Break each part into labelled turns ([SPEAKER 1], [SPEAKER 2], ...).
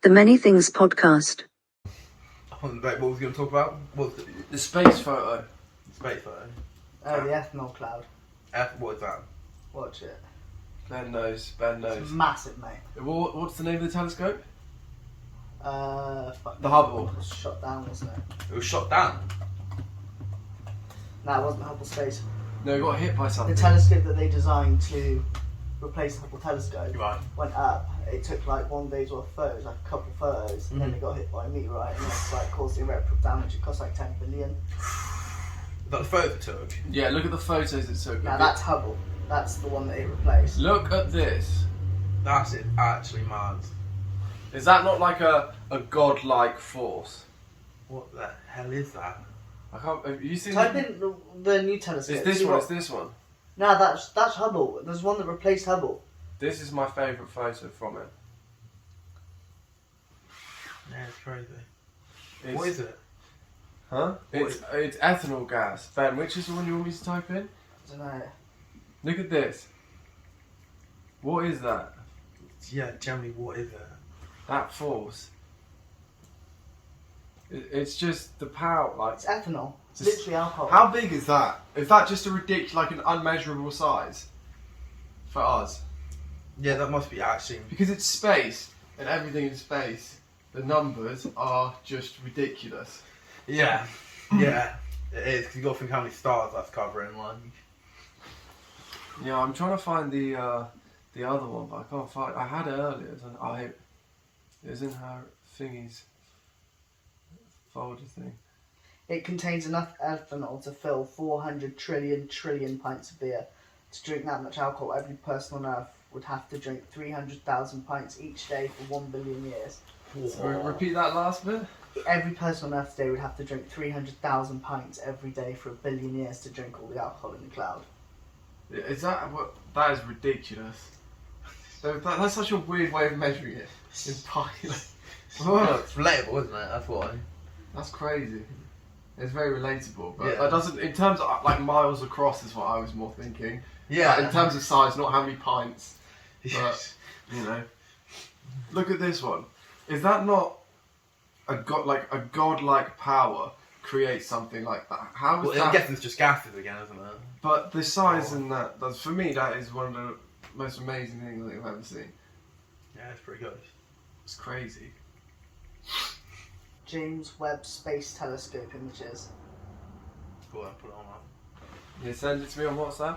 [SPEAKER 1] The Many Things Podcast.
[SPEAKER 2] What was we going to talk about? What was
[SPEAKER 3] The space photo.
[SPEAKER 2] the space photo?
[SPEAKER 4] Oh, the ethanol cloud.
[SPEAKER 2] What is that?
[SPEAKER 4] Watch it.
[SPEAKER 3] Ben knows. Ben
[SPEAKER 4] It's
[SPEAKER 3] knows.
[SPEAKER 4] massive, mate.
[SPEAKER 3] What's the name of the telescope?
[SPEAKER 4] Fuck
[SPEAKER 3] The
[SPEAKER 4] me.
[SPEAKER 3] Hubble.
[SPEAKER 4] It was shot down, wasn't it?
[SPEAKER 2] It was shot down.
[SPEAKER 4] No, it wasn't Hubble Space.
[SPEAKER 3] No, it got hit by
[SPEAKER 4] The
[SPEAKER 3] something.
[SPEAKER 4] telescope that they designed to replace the Hubble telescope
[SPEAKER 2] Right.
[SPEAKER 4] went up. It took like one day's worth of photos, like a couple of photos, and then it got hit by a meteorite, and that's like caused irreparable damage. It cost like 10 billion.
[SPEAKER 2] Is that the photo it took?
[SPEAKER 3] Yeah, look at the photos it took.
[SPEAKER 4] Now that's Hubble. That's the one that it replaced.
[SPEAKER 3] Look at this.
[SPEAKER 2] That's it. Actually mad.
[SPEAKER 3] Is that not like a godlike force?
[SPEAKER 2] What the hell is that?
[SPEAKER 3] I can't. Have you seen?
[SPEAKER 4] Type in the new telescope.
[SPEAKER 3] It's this
[SPEAKER 4] see
[SPEAKER 3] one.
[SPEAKER 4] what-
[SPEAKER 3] It's this one.
[SPEAKER 4] No, that's Hubble. There's one that replaced Hubble.
[SPEAKER 3] This is my favourite photo from it.
[SPEAKER 2] Yeah, it's crazy.
[SPEAKER 3] It's,
[SPEAKER 2] What is it?
[SPEAKER 3] Huh? It's ethanol gas. Ben, which is the one you want me to type in?
[SPEAKER 4] I don't know.
[SPEAKER 3] Look at this. What is that?
[SPEAKER 2] Yeah, generally, what is it?
[SPEAKER 3] That force. It's just the power. Like,
[SPEAKER 4] It's ethanol. It's
[SPEAKER 3] Just-
[SPEAKER 4] literally alcohol.
[SPEAKER 3] how big is that? Is that just a ridiculous, like an unmeasurable size for us?
[SPEAKER 2] Yeah, that must be actually.
[SPEAKER 3] Because it's space, and everything in space, the numbers are just ridiculous.
[SPEAKER 2] Yeah, yeah, it is. Because you got to think how many stars that's covering. Like,
[SPEAKER 3] Yeah, I'm trying to find the other one, but I can't find. I had it earlier. It was in her thingies folder thing.
[SPEAKER 4] It contains enough ethanol to fill 400 trillion pints of beer. To drink that much alcohol, every person on Earth would have to drink 300,000 pints each day for 1 billion years.
[SPEAKER 3] So repeat that last bit.
[SPEAKER 4] Every person on Earth today would have to drink 300,000 pints every day for 1 billion years to drink all the alcohol in the cloud.
[SPEAKER 3] Is that what? That is ridiculous. That's such a weird way of measuring it. Entirely.
[SPEAKER 2] well, it's relatable, isn't it? That's why.
[SPEAKER 3] That's crazy. It's very relatable, but
[SPEAKER 2] Yeah.
[SPEAKER 3] that doesn't. In terms of like miles across, is what I was more thinking.
[SPEAKER 2] Yeah.
[SPEAKER 3] Like, in terms of size, not how many pints.
[SPEAKER 2] Yes.
[SPEAKER 3] You know. Look at this one. Is that not a godlike power creates something like that? How is
[SPEAKER 2] Well,
[SPEAKER 3] that?
[SPEAKER 2] I'm guessing it's just gases again, isn't it?
[SPEAKER 3] But the size and that's for me. That is one of the most amazing things I've ever seen.
[SPEAKER 2] Yeah, it's pretty good.
[SPEAKER 3] It's crazy.
[SPEAKER 4] James Webb Space Telescope images.
[SPEAKER 2] Go on, put it on that.
[SPEAKER 3] Yeah, send it to me on WhatsApp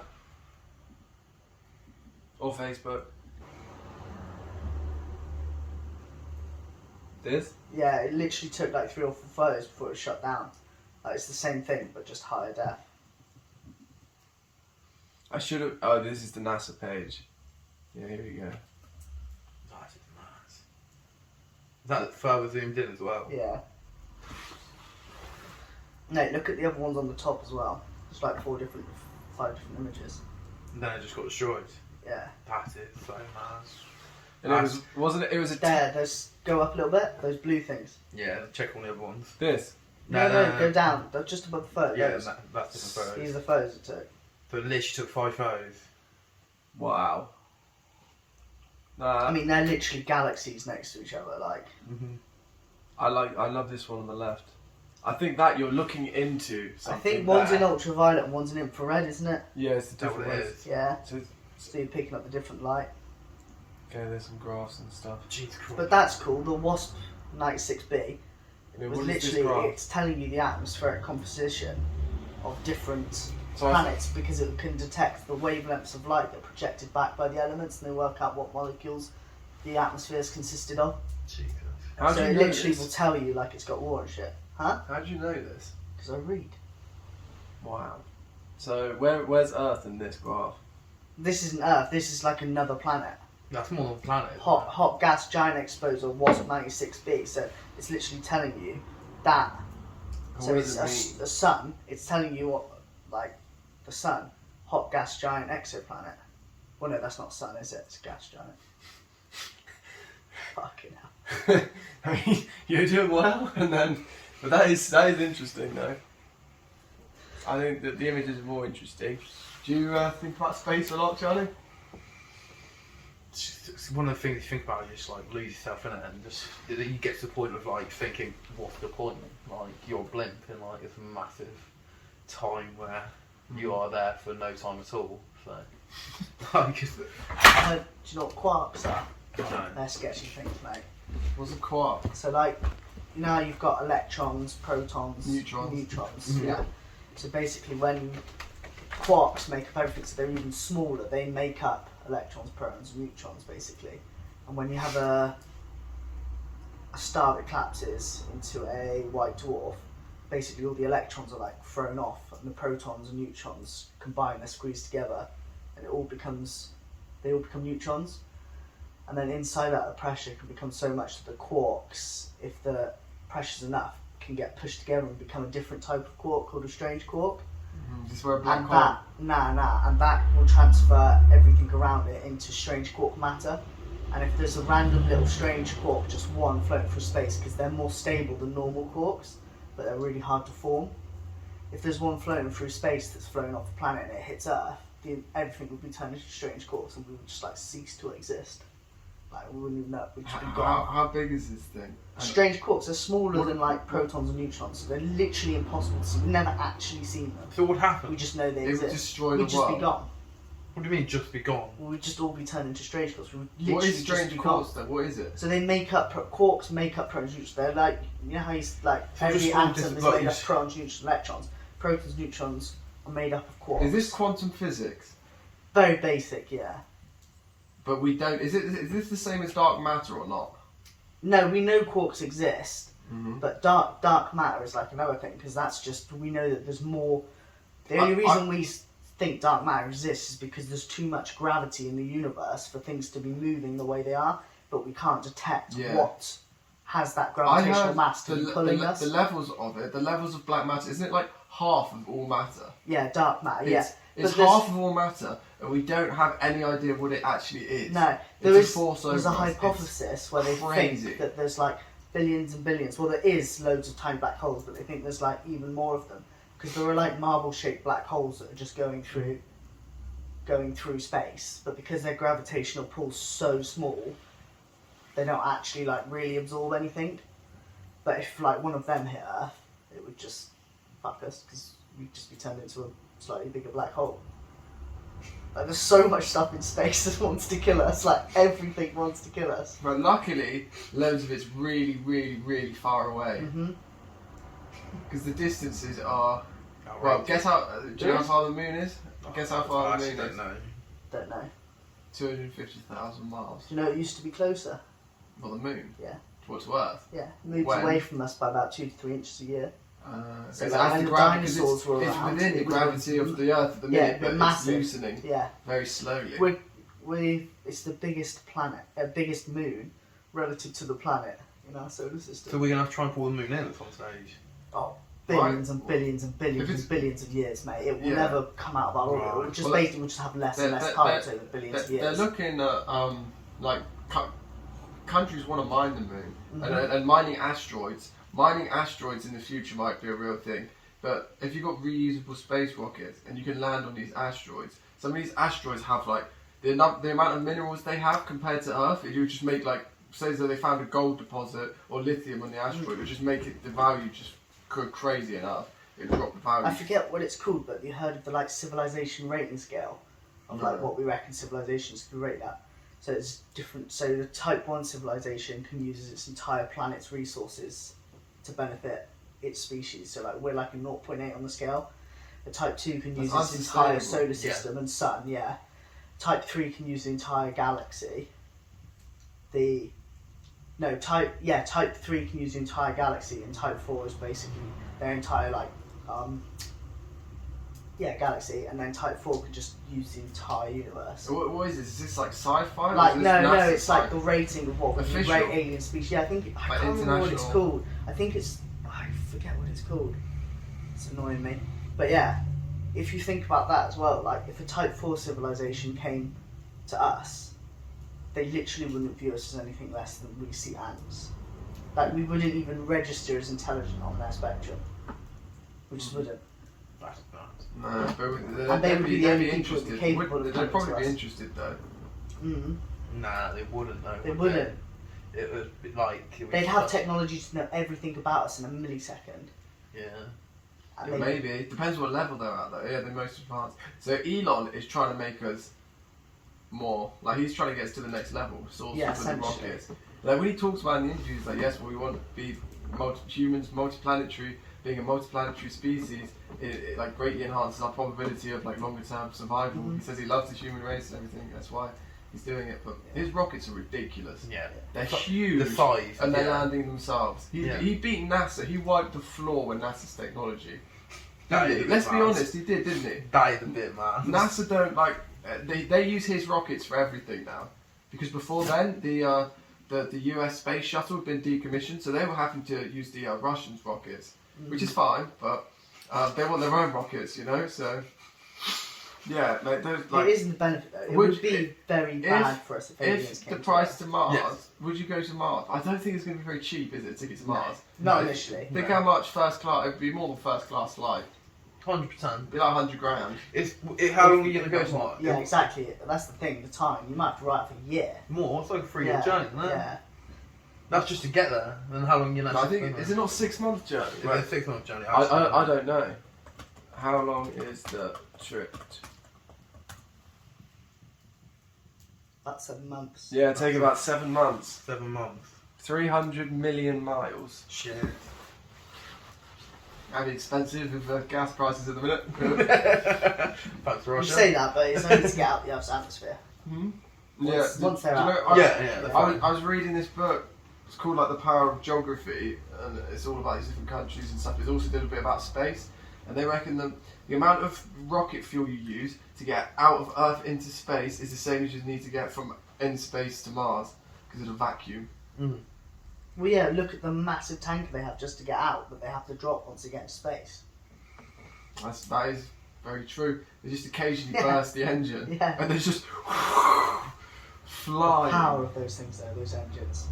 [SPEAKER 3] or Facebook. This?
[SPEAKER 4] Yeah, it literally took like 3 or 4 photos before it was shut down. Like, it's the same thing, but just higher def.
[SPEAKER 3] I should have. Oh, this is the NASA page. Yeah, here we go.
[SPEAKER 2] That is nice. Is that further zoomed in as well?
[SPEAKER 4] Yeah. No, look at the other ones on the top as well. It's like 5 different images.
[SPEAKER 2] And then it just got destroyed.
[SPEAKER 4] Yeah.
[SPEAKER 2] That is so nice.
[SPEAKER 3] And it wasn't it? It was a
[SPEAKER 4] There, those go up a little bit. Those blue things.
[SPEAKER 2] Yeah, check all the other ones.
[SPEAKER 3] this.
[SPEAKER 4] No, go down. They're just above the photos.
[SPEAKER 2] Yeah, that's different photos.
[SPEAKER 4] These are the photos it took.
[SPEAKER 2] So it literally took 5 photos.
[SPEAKER 3] Wow.
[SPEAKER 4] I mean, they're literally galaxies next to each other. Like,
[SPEAKER 3] I love this one on the left. I think that you're looking into
[SPEAKER 4] I
[SPEAKER 3] something.
[SPEAKER 4] think one's
[SPEAKER 3] there.
[SPEAKER 4] in ultraviolet and one's in infrared, isn't it?
[SPEAKER 3] Yeah, it's the
[SPEAKER 2] Is that what
[SPEAKER 3] different
[SPEAKER 2] it
[SPEAKER 3] ways.
[SPEAKER 2] is?
[SPEAKER 4] Yeah.
[SPEAKER 3] So,
[SPEAKER 4] So you're picking up the different light.
[SPEAKER 3] okay, there's some graphs and stuff.
[SPEAKER 2] Jeez, cool.
[SPEAKER 4] But that's cool. The WASP 96b
[SPEAKER 3] Yeah,
[SPEAKER 4] was
[SPEAKER 3] what is this
[SPEAKER 4] literally
[SPEAKER 3] graph?
[SPEAKER 4] it's telling you the atmospheric composition of different
[SPEAKER 3] So I-
[SPEAKER 4] planets because it can detect the wavelengths of light that are projected back by the elements, and they work out what molecules the atmosphere is consisted of.
[SPEAKER 2] Jesus.
[SPEAKER 3] How
[SPEAKER 4] So
[SPEAKER 3] do you
[SPEAKER 4] it
[SPEAKER 3] know
[SPEAKER 4] literally
[SPEAKER 3] this?
[SPEAKER 4] will tell you like it's got water and shit. Huh?
[SPEAKER 3] How do you know this?
[SPEAKER 4] Because I read.
[SPEAKER 3] Wow. So where's Earth in this graph?
[SPEAKER 4] This isn't Earth. This is like another planet.
[SPEAKER 2] That's more than a planet. isn't
[SPEAKER 4] Hot gas giant exposure WASP 96b. So it's literally telling you that.
[SPEAKER 3] What
[SPEAKER 4] So
[SPEAKER 3] does
[SPEAKER 4] it's
[SPEAKER 3] it mean?
[SPEAKER 4] a sun. It's telling you what, like, the sun, hot gas giant exoplanet. Well, no, that's not sun, is it? It's a gas giant. Fucking hell.
[SPEAKER 3] I mean, you're doing well, but that is interesting though. I think that the image is more interesting. Do you think about space a lot, Charlie?
[SPEAKER 2] one of the things you think about is just like lose yourself in it, and just you get to the point of like thinking, what's the point? Like you're a blimp, and like it's a massive time where you are there for no time at all. So, like,
[SPEAKER 4] Do you know what quarks are?
[SPEAKER 2] no.
[SPEAKER 4] They're sketchy things, mate.
[SPEAKER 3] What's a quark?
[SPEAKER 4] So like, you know how you've got electrons, protons,
[SPEAKER 3] Neutrons.
[SPEAKER 2] Mhm.
[SPEAKER 4] Yeah. So basically, when quarks make up everything, so they're even smaller. They make up electrons, protons, and neutrons, basically. And when you have a star that collapses into a white dwarf, basically all the electrons are like thrown off, and the protons and neutrons combine, they're squeezed together, and they all become neutrons. And then inside that, the pressure can become so much that the quarks, if the pressure's enough, can get pushed together and become a different type of quark called a strange quark.
[SPEAKER 3] This is where a black
[SPEAKER 4] And
[SPEAKER 3] hole.
[SPEAKER 4] and that will transfer everything around it into strange quark matter. And if there's a random little strange quark, just one floating through space, because they're more stable than normal quarks, but they're really hard to form. If there's one floating through space that's flown off the planet and it hits Earth, everything would be turned into strange quarks, and we would just like cease to exist. Like we wouldn't even know. We'd just be gone.
[SPEAKER 3] How big is this thing?
[SPEAKER 4] Strange quarks are smaller than like protons and neutrons, so they're literally impossible to see. We've never actually seen them.
[SPEAKER 2] So what
[SPEAKER 4] We
[SPEAKER 2] happened?
[SPEAKER 4] just know they
[SPEAKER 3] It would
[SPEAKER 4] exist.
[SPEAKER 3] destroy
[SPEAKER 4] We'd
[SPEAKER 3] the
[SPEAKER 4] just
[SPEAKER 3] world.
[SPEAKER 4] be gone.
[SPEAKER 2] What do you mean just be gone?
[SPEAKER 4] We'd just all be turned into strange quarks. We would literally
[SPEAKER 3] What is
[SPEAKER 4] just
[SPEAKER 3] strange
[SPEAKER 4] be
[SPEAKER 3] quarks
[SPEAKER 4] gone.
[SPEAKER 3] though? What is it?
[SPEAKER 4] So they make up quarks, make up protons, neutrons. They're like, you know how like
[SPEAKER 2] So
[SPEAKER 4] every
[SPEAKER 2] just all
[SPEAKER 4] atom
[SPEAKER 2] different-
[SPEAKER 4] is
[SPEAKER 2] like
[SPEAKER 4] made
[SPEAKER 2] you
[SPEAKER 4] up of protons, neutrons, electrons. Protons, neutrons are made up of quarks.
[SPEAKER 3] Is this quantum physics?
[SPEAKER 4] very basic? Yeah.
[SPEAKER 3] But we don't. Is this the same as dark matter or not?
[SPEAKER 4] No, we know quarks exist,
[SPEAKER 3] Mm-hmm.
[SPEAKER 4] but dark matter is like another thing, because that's just, we know that there's more. The only reason we think dark matter exists is because there's too much gravity in the universe for things to be moving the way they are, but we can't detect what has that gravitational mass to be pulling us.
[SPEAKER 3] The levels of it, the levels of black matter, isn't it like half of all matter?
[SPEAKER 4] Yeah, dark matter. Yeah,
[SPEAKER 3] It's
[SPEAKER 4] But there's-
[SPEAKER 3] half of all matter, and we don't have any idea what it actually is.
[SPEAKER 4] No,
[SPEAKER 3] It's a force
[SPEAKER 4] there's a
[SPEAKER 3] over us.
[SPEAKER 4] hypothesis where they
[SPEAKER 3] crazy.
[SPEAKER 4] think that there's like billions and billions. Well, there is loads of tiny black holes, but they think there's like even more of them, because there are like marble-shaped black holes that are just going through space. But because their gravitational pull's so small, they don't actually like really absorb anything. But if like one of them hit Earth, it would just fuck us, because we'd just be turned into a slightly bigger black hole. Like, there's so much stuff in space that wants to kill us. Like, everything wants to kill us.
[SPEAKER 3] But luckily, loads of it's really, really, really far away.
[SPEAKER 4] Mm-hmm.
[SPEAKER 3] Because the distances are... Well, guess how... do you know how far the moon is? Guess how far
[SPEAKER 2] I
[SPEAKER 3] the
[SPEAKER 2] actually
[SPEAKER 3] moon is?
[SPEAKER 2] don't know.
[SPEAKER 4] Don't know.
[SPEAKER 3] 250,000 miles.
[SPEAKER 4] Do you know it used to be closer?
[SPEAKER 3] Well, the moon?
[SPEAKER 4] Yeah.
[SPEAKER 3] Towards Earth?
[SPEAKER 4] Yeah. It moved
[SPEAKER 3] When?
[SPEAKER 4] away from us by about 2 to 3 inches a year. So
[SPEAKER 3] It's
[SPEAKER 4] like when the dinosaurs were
[SPEAKER 3] it's
[SPEAKER 4] around,
[SPEAKER 3] within the
[SPEAKER 4] it was-
[SPEAKER 3] gravity of the Earth at the
[SPEAKER 4] Yeah,
[SPEAKER 3] minute,
[SPEAKER 4] but
[SPEAKER 3] but
[SPEAKER 4] massive.
[SPEAKER 3] it's loosening
[SPEAKER 4] Yeah.
[SPEAKER 3] very slowly.
[SPEAKER 4] It's the biggest planet, biggest moon relative to the planet in our solar system.
[SPEAKER 2] So we're going to have to try and pull the moon in at some stage.
[SPEAKER 4] Oh, billions
[SPEAKER 3] Right.
[SPEAKER 4] and billions and billions
[SPEAKER 3] If
[SPEAKER 4] and
[SPEAKER 3] it's-
[SPEAKER 4] billions of years, mate. It will
[SPEAKER 3] Yeah.
[SPEAKER 4] never come out of our orbit.
[SPEAKER 2] Right.
[SPEAKER 4] We'll just
[SPEAKER 3] Well,
[SPEAKER 4] basically we'll just have less and less tides over billions of
[SPEAKER 3] They're
[SPEAKER 4] years.
[SPEAKER 3] looking at like countries want to mine the moon,
[SPEAKER 4] Mhm.
[SPEAKER 3] and mining asteroids. Mining asteroids in the future might be a real thing. But if you've got reusable space rockets and you can land on these asteroids, some of these asteroids have like the amount of minerals they have compared to Earth. It would just make like, say that they found a gold deposit or lithium on the asteroid, it would just make it the value just go crazy enough. It would drop the value.
[SPEAKER 4] I forget what it's called, but you heard of the like civilization rating scale of like
[SPEAKER 3] No.
[SPEAKER 4] what we reckon civilizations can rate at. So it's different. So the Type 1 civilization can use its entire planet's resources to benefit its species. So like we're like a 0.8 on the scale. The Type 2 can use
[SPEAKER 3] That's
[SPEAKER 4] its entire
[SPEAKER 3] unsustainable.
[SPEAKER 4] solar system and sun. Yeah. Type 3 can use the entire galaxy. Type 3 can use the entire galaxy, and Type 4 is basically their entire galaxy, and then Type 4 can just use the entire universe.
[SPEAKER 3] So what is this? Is this like sci-fi? or
[SPEAKER 4] Like
[SPEAKER 3] is this
[SPEAKER 4] no,
[SPEAKER 3] NASA
[SPEAKER 4] it's like the
[SPEAKER 3] sci-fi?
[SPEAKER 4] rating of what we
[SPEAKER 3] Official.
[SPEAKER 4] rate alien species. Yeah, I can't remember what it's
[SPEAKER 3] international.
[SPEAKER 4] called. I think I forget what it's called. It's annoying me. But yeah, if you think about that as well, like if a Type 4 civilization came to us, they literally wouldn't view us as anything less than we see ants. Like we wouldn't even register as intelligent on their spectrum. We just wouldn't.
[SPEAKER 2] That's bad.
[SPEAKER 3] No, but
[SPEAKER 4] And they would be the only people
[SPEAKER 3] interested.
[SPEAKER 4] capable of
[SPEAKER 3] They'd
[SPEAKER 4] coming
[SPEAKER 3] probably
[SPEAKER 4] to
[SPEAKER 3] be
[SPEAKER 4] us.
[SPEAKER 3] interested though.
[SPEAKER 4] Mm.
[SPEAKER 2] Nah, they wouldn't though.
[SPEAKER 4] They
[SPEAKER 2] would
[SPEAKER 4] wouldn't.
[SPEAKER 2] It would be like. It would
[SPEAKER 4] They'd
[SPEAKER 2] be
[SPEAKER 4] have
[SPEAKER 2] such-
[SPEAKER 4] technology to know everything about us in a millisecond.
[SPEAKER 2] Yeah.
[SPEAKER 4] And
[SPEAKER 3] Yeah,
[SPEAKER 4] they-
[SPEAKER 3] maybe. It depends what level they're at, though. Yeah, they're most advanced. So Elon is trying to make us more. Like, he's trying to get us to the next level. Source
[SPEAKER 4] Yeah,
[SPEAKER 3] with the
[SPEAKER 4] essentially.
[SPEAKER 3] rockets. Like, when he talks about in the interviews, like, yes, well, we want to be humans, multiplanetary, being a multiplanetary species, it like greatly enhances our probability of like longer term survival.
[SPEAKER 4] Mhm.
[SPEAKER 3] He says he loves the human race and everything. That's why he's doing it. But his rockets are ridiculous.
[SPEAKER 2] Yeah.
[SPEAKER 3] They're
[SPEAKER 2] The
[SPEAKER 3] huge.
[SPEAKER 2] size.
[SPEAKER 3] And they're
[SPEAKER 2] yeah.
[SPEAKER 3] landing themselves.
[SPEAKER 2] Yeah.
[SPEAKER 3] He beat NASA. He wiped the floor with NASA's technology.
[SPEAKER 2] That
[SPEAKER 3] Didn't he?
[SPEAKER 2] is
[SPEAKER 3] Let's be
[SPEAKER 2] mad.
[SPEAKER 3] honest, he did, didn't he?
[SPEAKER 2] That is a bit mad.
[SPEAKER 3] NASA don't like they use his rockets for everything now, because before then the US space shuttle had been decommissioned, so they were having to use the Russians' rockets, which is fine, but they want their own rockets, you know. So yeah, like those like.
[SPEAKER 4] it isn't the benefit though. It
[SPEAKER 3] Would-
[SPEAKER 4] would be very bad for us if aliens
[SPEAKER 3] If
[SPEAKER 4] came
[SPEAKER 3] the
[SPEAKER 4] to
[SPEAKER 3] price
[SPEAKER 4] us.
[SPEAKER 3] to Mars,
[SPEAKER 2] Yes.
[SPEAKER 3] would you go to Mars? I don't think it's going to be very cheap, is it? A ticket to Mars.
[SPEAKER 4] Not
[SPEAKER 3] No.
[SPEAKER 4] initially.
[SPEAKER 3] Think
[SPEAKER 2] No.
[SPEAKER 3] how much first class? It'd be more than first class flight.
[SPEAKER 2] 100%.
[SPEAKER 3] It'd be like 100 grand.
[SPEAKER 2] How long are you gonna go to Mars?
[SPEAKER 4] Yeah, exactly. That's the thing. The time you might have to write for a year.
[SPEAKER 2] More. It's like a 3-year
[SPEAKER 4] Yeah,
[SPEAKER 2] journey, isn't it?
[SPEAKER 4] yeah.
[SPEAKER 2] That's just to get there. And how long you know?
[SPEAKER 3] No, I think is it not 6-month journey?
[SPEAKER 2] It's a 6-month journey.
[SPEAKER 3] I don't know. How long is the trip?
[SPEAKER 4] That's 7 months.
[SPEAKER 3] Yeah, take about 7 months.
[SPEAKER 2] 7 months.
[SPEAKER 3] 300 million miles.
[SPEAKER 2] Shit.
[SPEAKER 3] That'd be expensive with gas prices at the minute.
[SPEAKER 2] Thanks,
[SPEAKER 4] You
[SPEAKER 2] Russia.
[SPEAKER 4] say that, but it's only to get out the Earth's atmosphere.
[SPEAKER 3] Yeah.
[SPEAKER 4] Once they're
[SPEAKER 3] do you know,
[SPEAKER 4] out.
[SPEAKER 2] Yeah,
[SPEAKER 3] I was reading this book. It's called like The Power of Geography, and it's all about these different countries and stuff. It's also did a bit about space, and they reckon that the amount of rocket fuel you use to get out of Earth into space is the same as you need to get from in space to Mars because of the vacuum.
[SPEAKER 2] Mm.
[SPEAKER 4] Well, yeah, look at the massive tanker they have just to get out that they have to drop once they get into space.
[SPEAKER 3] That is very true. They just occasionally
[SPEAKER 4] Yeah.
[SPEAKER 3] burst the engine,
[SPEAKER 4] Yeah.
[SPEAKER 3] and there's just
[SPEAKER 4] The
[SPEAKER 3] flying.
[SPEAKER 4] power of those things, though, those engines,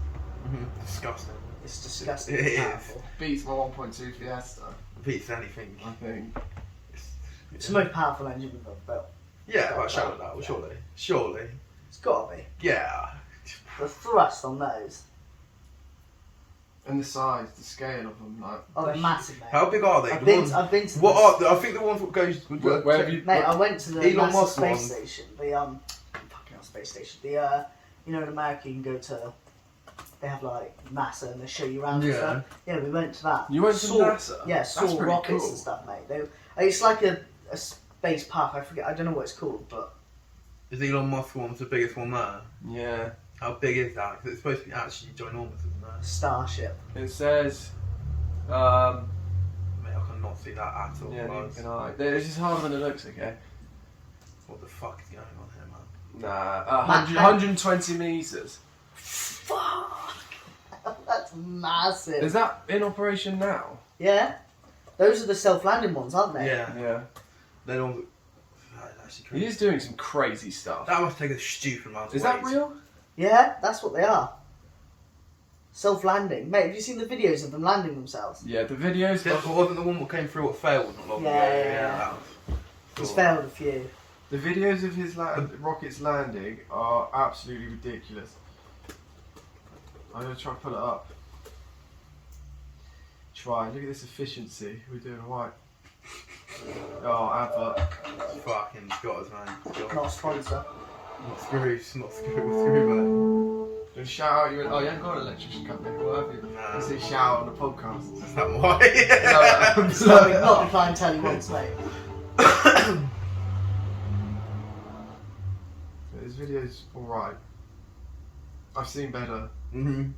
[SPEAKER 2] Disgusting.
[SPEAKER 4] it's disgusting.
[SPEAKER 2] It is.
[SPEAKER 4] Powerful.
[SPEAKER 3] Beats my 1.2 Fiesta,
[SPEAKER 2] Beats anything.
[SPEAKER 3] I think.
[SPEAKER 4] It's the most powerful engine we've ever built.
[SPEAKER 2] Yeah, well, shout that. Well, surely.
[SPEAKER 4] It's got to be.
[SPEAKER 2] Yeah.
[SPEAKER 4] The thrust on those.
[SPEAKER 3] And the size, the scale of them, like.
[SPEAKER 4] Oh, they're massive, mate.
[SPEAKER 2] How big are they?
[SPEAKER 4] I've
[SPEAKER 2] The
[SPEAKER 4] been,
[SPEAKER 2] ones-
[SPEAKER 4] I've been to
[SPEAKER 2] What
[SPEAKER 4] this-
[SPEAKER 2] are? I think the ones that goes.
[SPEAKER 3] Where have you?
[SPEAKER 4] Mate, I went to the
[SPEAKER 2] Elon
[SPEAKER 4] NASA
[SPEAKER 2] Musk
[SPEAKER 4] space
[SPEAKER 2] one.
[SPEAKER 4] station. The fucking hell, space station. You know, in America you can go to. They have like NASA and they show you around and
[SPEAKER 2] Yeah.
[SPEAKER 4] stuff. Yeah, we went to that.
[SPEAKER 3] You went to NASA?
[SPEAKER 4] Yeah,
[SPEAKER 3] That's
[SPEAKER 4] saw
[SPEAKER 3] pretty
[SPEAKER 4] rockets
[SPEAKER 3] cool.
[SPEAKER 4] and stuff, mate. It's like a space park. I forget. I don't know what it's called, but
[SPEAKER 2] Is Elon Musk one the biggest one there?
[SPEAKER 3] Yeah.
[SPEAKER 2] How big is that? Because it's supposed to be actually ginormous, isn't it?
[SPEAKER 4] Starship.
[SPEAKER 3] It says.
[SPEAKER 2] Mate, I cannot see that at all.
[SPEAKER 3] Yeah, neither
[SPEAKER 2] guys.
[SPEAKER 3] can I. It's just harder than it looks, okay?
[SPEAKER 2] What the fuck is going on here, man?
[SPEAKER 3] Nah,
[SPEAKER 4] Matt,
[SPEAKER 3] 120 metres.
[SPEAKER 4] Fuck! That's massive.
[SPEAKER 3] Is that in operation now?
[SPEAKER 4] Yeah, those are the self-landing ones, aren't they?
[SPEAKER 2] Yeah.
[SPEAKER 3] Yeah.
[SPEAKER 2] They don't. That's actually
[SPEAKER 3] He
[SPEAKER 2] crazy.
[SPEAKER 3] is doing some crazy stuff.
[SPEAKER 2] That must take a stupid amount of
[SPEAKER 3] Is
[SPEAKER 2] weight.
[SPEAKER 3] that real?
[SPEAKER 4] Yeah, that's what they are. Self-landing, mate. Have you seen the videos of them landing themselves?
[SPEAKER 3] Yeah, the videos.
[SPEAKER 2] That wasn't the one that came through what failed not long
[SPEAKER 4] Yeah,
[SPEAKER 2] ago.
[SPEAKER 4] yeah, yeah.
[SPEAKER 2] that was-
[SPEAKER 4] He's
[SPEAKER 2] Cool.
[SPEAKER 4] failed a few.
[SPEAKER 3] The videos of his rockets landing are absolutely ridiculous. I'm gonna try and pull it up. Look at this efficiency. We're doing alright. Oh, advert.
[SPEAKER 2] Fucking Scott, man.
[SPEAKER 4] Not a sponsor.
[SPEAKER 2] Not screws, screw,
[SPEAKER 3] Do you shout out your? Oh, you haven't got an electrician company, what have you?
[SPEAKER 2] Nah.
[SPEAKER 3] You say shout out on the podcast.
[SPEAKER 2] mate. Is that why?
[SPEAKER 4] It's not the clientele he wants, mate.
[SPEAKER 3] This video's alright. I've seen better.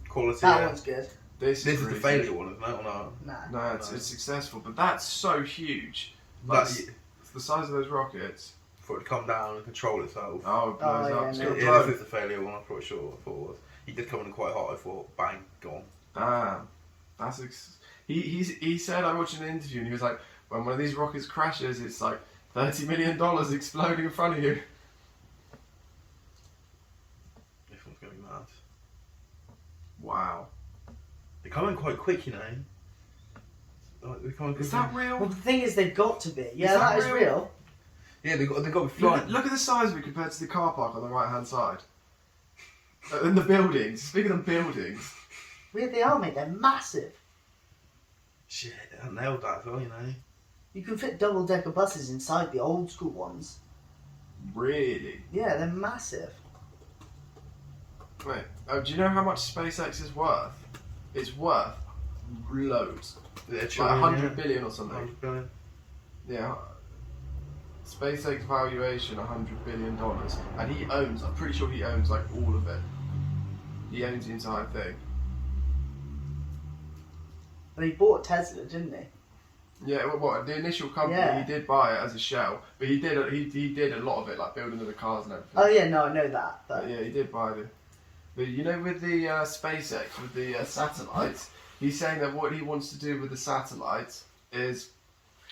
[SPEAKER 2] Quality.
[SPEAKER 4] That
[SPEAKER 2] yeah.
[SPEAKER 4] one's good.
[SPEAKER 3] This
[SPEAKER 2] This is the
[SPEAKER 3] really
[SPEAKER 2] failure
[SPEAKER 3] good.
[SPEAKER 2] one, isn't it? Or no?
[SPEAKER 4] Nah.
[SPEAKER 3] No, it's successful, but that's so huge. Like,
[SPEAKER 2] That,
[SPEAKER 3] it's the size of those rockets.
[SPEAKER 2] for it to come down and control itself.
[SPEAKER 3] Oh, it blows
[SPEAKER 4] yeah,
[SPEAKER 3] up. It's
[SPEAKER 4] no.
[SPEAKER 3] gonna
[SPEAKER 2] Yeah,
[SPEAKER 3] blow.
[SPEAKER 2] this is the failure one. I'm pretty sure. I thought it was. He did come in quite hot. I thought, bang, gone.
[SPEAKER 3] Damn, that's he said I watched an interview and he was like, when one of these rockets crashes, it's like $30 million exploding in front of you.
[SPEAKER 2] This one's gonna be mad.
[SPEAKER 3] Wow,
[SPEAKER 2] They come in quite quick, you know. Like, they come in
[SPEAKER 3] is
[SPEAKER 2] quick.
[SPEAKER 3] that real?
[SPEAKER 4] Well, the thing is, they've got to be. Yeah,
[SPEAKER 3] that
[SPEAKER 4] that is
[SPEAKER 3] real?
[SPEAKER 4] real.
[SPEAKER 2] Yeah, they got to be
[SPEAKER 3] Look,
[SPEAKER 2] flying.
[SPEAKER 3] look at the size of it compared to the car park on the right hand side. And the buildings. Speaking of buildings.
[SPEAKER 4] Yeah, they are, mate. They're massive.
[SPEAKER 2] Shit, I nailed that as well, you know.
[SPEAKER 4] You can fit double-decker buses inside the old school ones.
[SPEAKER 3] Really?
[SPEAKER 4] Yeah, they're massive.
[SPEAKER 3] Wait, do you know how much SpaceX is worth? It's worth loads. Like 100 billion or something.
[SPEAKER 2] 100 billion.
[SPEAKER 3] Yeah. SpaceX valuation $100 billion. And he owns, I'm pretty sure he owns like all of it. He owns the entire thing.
[SPEAKER 4] And he bought Tesla, didn't he?
[SPEAKER 3] Yeah, well, what the initial company
[SPEAKER 4] Yeah.
[SPEAKER 3] he did buy it as a shell, but he did a lot of it, like building of the cars and everything.
[SPEAKER 4] Oh yeah, no, I know that. But
[SPEAKER 3] Yeah, he did buy the. But you know, with the SpaceX, with the satellites, he's saying that what he wants to do with the satellites is,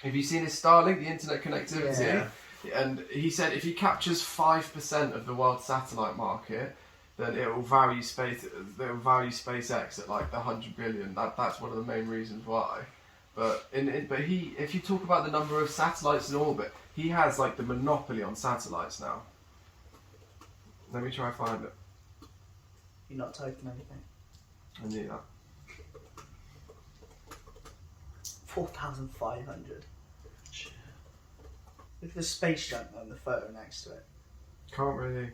[SPEAKER 3] have you seen his Starlink, the internet connectivity?
[SPEAKER 2] Yeah.
[SPEAKER 3] And he said if he captures 5% of the world satellite market, then it will value SpaceX at like the 100 billion. That's one of the main reasons why. But if you talk about the number of satellites in orbit, he has like the monopoly on satellites now. Let me try and find it.
[SPEAKER 4] you're not typing anything.
[SPEAKER 3] I knew that.
[SPEAKER 4] 4,500. Look at the space junk on the photo next to it.
[SPEAKER 3] Can't really.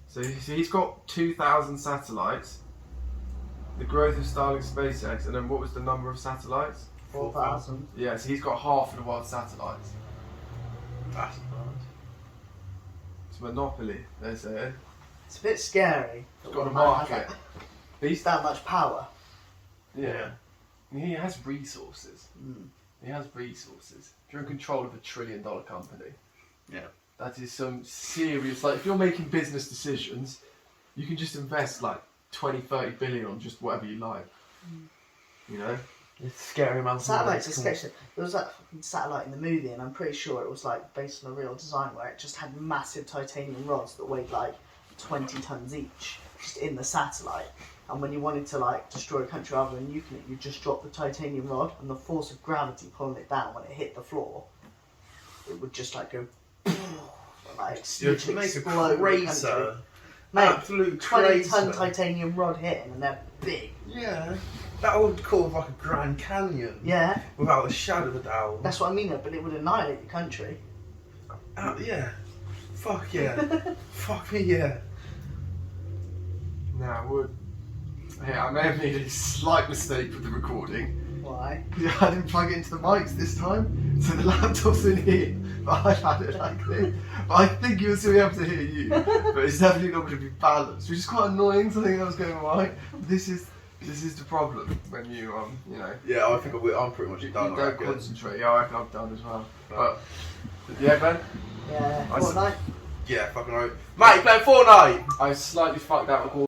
[SPEAKER 3] So he's got 2,000 satellites. The growth of Starlink, SpaceX, and then what was the number of satellites?
[SPEAKER 4] 4,000.
[SPEAKER 3] Yeah, so he's got half of the world's satellites.
[SPEAKER 2] That's nice.
[SPEAKER 3] It's a monopoly, they say.
[SPEAKER 4] It's a bit scary.
[SPEAKER 3] He's got a
[SPEAKER 4] One man has
[SPEAKER 3] market.
[SPEAKER 4] He's that much power.
[SPEAKER 3] Yeah. He has resources. He has resources. If you're in control of $1 trillion company,
[SPEAKER 2] Yeah.
[SPEAKER 3] that is some serious. Like, if you're making business decisions, you can just invest like 20, 30 billion on just whatever you like. You know?
[SPEAKER 2] It's a scary amount of money.
[SPEAKER 4] Satellites are sketchy. There was that fucking satellite in the movie, and I'm pretty sure it was like based on a real design where it just had massive titanium rods that weighed like 20 tons each, just in the satellite. And when you wanted to like destroy a country rather than nuking it, you just drop the titanium rod, and the force of gravity pulling it down when it hit the floor, it would just like go, like
[SPEAKER 2] You'd
[SPEAKER 4] literally
[SPEAKER 2] make a
[SPEAKER 4] explode the country.
[SPEAKER 2] crater.
[SPEAKER 4] Mate,
[SPEAKER 2] Absolute
[SPEAKER 4] 20-ton
[SPEAKER 2] crater.
[SPEAKER 4] titanium rod hitting, and they're big.
[SPEAKER 2] Yeah. That would cause like a Grand Canyon.
[SPEAKER 4] Yeah,
[SPEAKER 2] Without a shadow of a doubt.
[SPEAKER 4] that's what I mean. But it would annihilate your country.
[SPEAKER 2] Yeah. Fuck yeah. Fuck me, yeah.
[SPEAKER 3] Now, would. Yeah, I may have made a slight mistake with the recording.
[SPEAKER 4] Why?
[SPEAKER 3] Yeah, I didn't plug it into the mics this time, so the laptop's in here, but I've had it like this. But I think you'll still be able to hear you, but it's definitely not going to be balanced, which is quite annoying, so I think that was going alright. This is the problem when you, you know.
[SPEAKER 2] Yeah, I think I'm pretty much
[SPEAKER 3] You
[SPEAKER 2] done.
[SPEAKER 3] don't concentrate. Yeah, I reckon I'm done as well. But, yeah, Ben,
[SPEAKER 4] Yeah,
[SPEAKER 3] I
[SPEAKER 4] Fortnite.
[SPEAKER 2] Yeah, fucking right. Mate, you playing Fortnite?
[SPEAKER 3] I slightly fucked out recording.